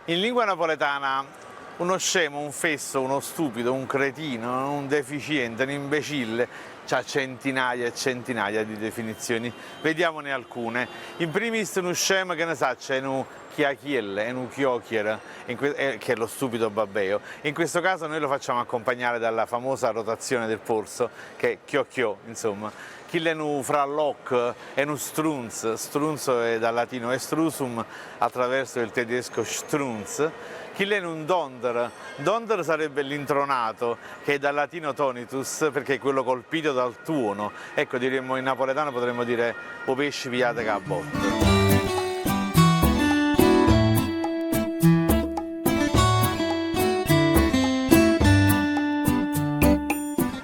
In lingua napoletana uno scemo, un fesso, uno stupido, un cretino, un deficiente, un imbecille, c'ha centinaia e centinaia di definizioni. Vediamone alcune. In primis uno scemo, che ne sa, c'è un chiachielle, un chiocchiere, che è lo stupido babbeo. In questo caso noi lo facciamo accompagnare dalla famosa rotazione del polso, che è chiocchiò, insomma. Chi è un frallocco è un strunz, strunzo è dal latino estrusum, attraverso il tedesco strunz. Chi è un donder? Donder sarebbe l'intronato, che è dal latino tonitus, perché è quello colpito dal tuono. Ecco, diremmo in napoletano, potremmo dire o pesci pigliate che a botte.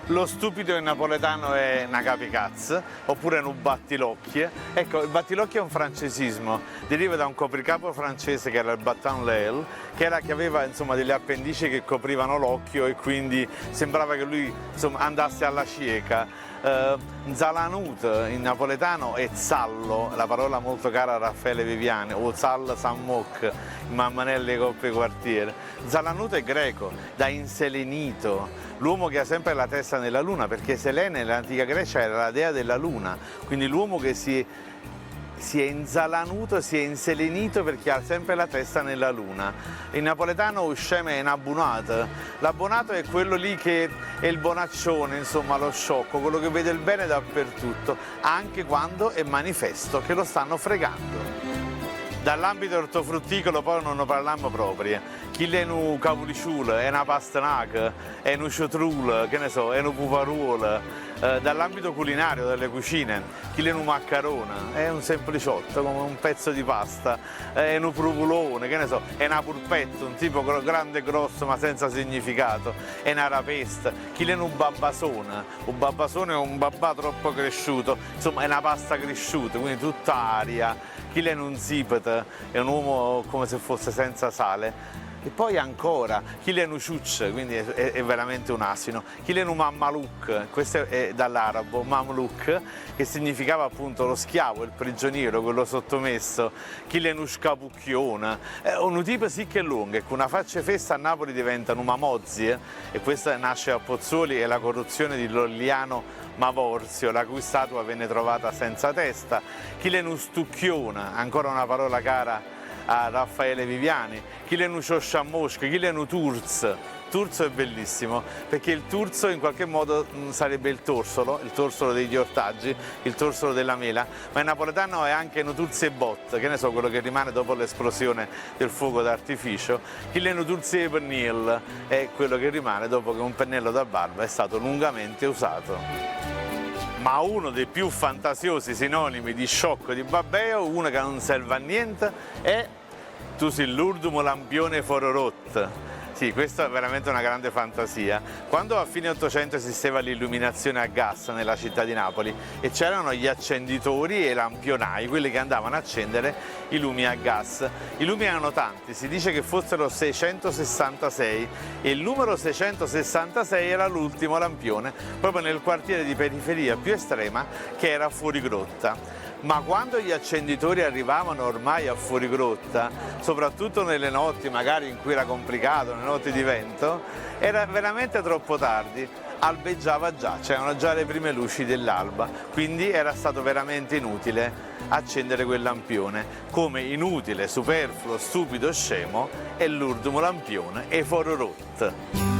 Lo stupido in napoletano è una capicaz, oppure un battilocchie. Ecco, il battilocchie è un francesismo, deriva da un copricapo francese che era il battant l'aile, che aveva insomma delle appendici che coprivano l'occhio e quindi sembrava che lui insomma andasse alla cieca. Zalanut in napoletano è zallo, la parola molto cara a Raffaele Viviani, o zal sammoc, in Mammanelle Coppe Quartiere. Zalanut è greco, da inselenito, l'uomo che ha sempre la testa nella luna, perché Selene nell'antica Grecia era la dea della luna, quindi l'uomo che si è inzalanuto, si è inselenito perché ha sempre la testa nella luna. In napoletano usceme è un abbonato. L'abbonato è quello lì che è il bonaccione, insomma lo sciocco, quello che vede il bene dappertutto, anche quando è manifesto che lo stanno fregando. Dall'ambito ortofrutticolo poi non ne parliamo proprio. Chi è un cavuliciule, è una pastanaca, è un ciotrulle, che ne so, è un puparuola. Dall'ambito culinario, delle cucine, chi è un maccarone, è un sempliciotto, come un pezzo di pasta, è un provulone, che ne so, è una purpetta, un tipo grande e grosso ma senza significato, è una rapesta, chi è un babbasone è un babà troppo cresciuto, insomma è una pasta cresciuta, quindi tutta aria. Chi è un zipet, è un uomo come se fosse senza sale. E poi ancora, chi è un ciucce, quindi è veramente un asino. Chi è un mammaluk, questo è dall'arabo, mamluk, che significava appunto lo schiavo, il prigioniero, quello sottomesso. Chi è un scapucchione, è un tipo sì che è lungo, ecco, una faccia fessa a Napoli diventa un mamozzi, e questa nasce a Pozzuoli, è la corruzione di Lolliano Mavorzio, la cui statua venne trovata senza testa. Chi è un stucchione, ancora una parola cara a Raffaele Viviani. Chi è un ciosciamosca, chi è un turz. Turzo è bellissimo, perché il turzo in qualche modo sarebbe il torsolo degli ortaggi, il torsolo della mela, ma in napoletano è anche un turze bot, che ne so, quello che rimane dopo l'esplosione del fuoco d'artificio. Chi è un turze pennil è quello che rimane dopo che un pennello da barba è stato lungamente usato. Ma uno dei più fantasiosi sinonimi di sciocco di babbeo, uno che non serve a niente, è tu sei l'urdumo lampione fororot. Sì, questa è veramente una grande fantasia. Quando a fine Ottocento esisteva l'illuminazione a gas nella città di Napoli e c'erano gli accenditori e i lampionai, quelli che andavano a accendere i lumi a gas. I lumi erano tanti, si dice che fossero 666 e il numero 666 era l'ultimo lampione, proprio nel quartiere di periferia più estrema che era fuori grotta. Ma quando gli accenditori arrivavano ormai a fuorigrotta, soprattutto nelle notti magari in cui era complicato, nelle notti di vento, era veramente troppo tardi, albeggiava già, c'erano già le prime luci dell'alba, quindi era stato veramente inutile accendere quel lampione, come inutile, superfluo, stupido, scemo è l'urdumo lampione e fororot.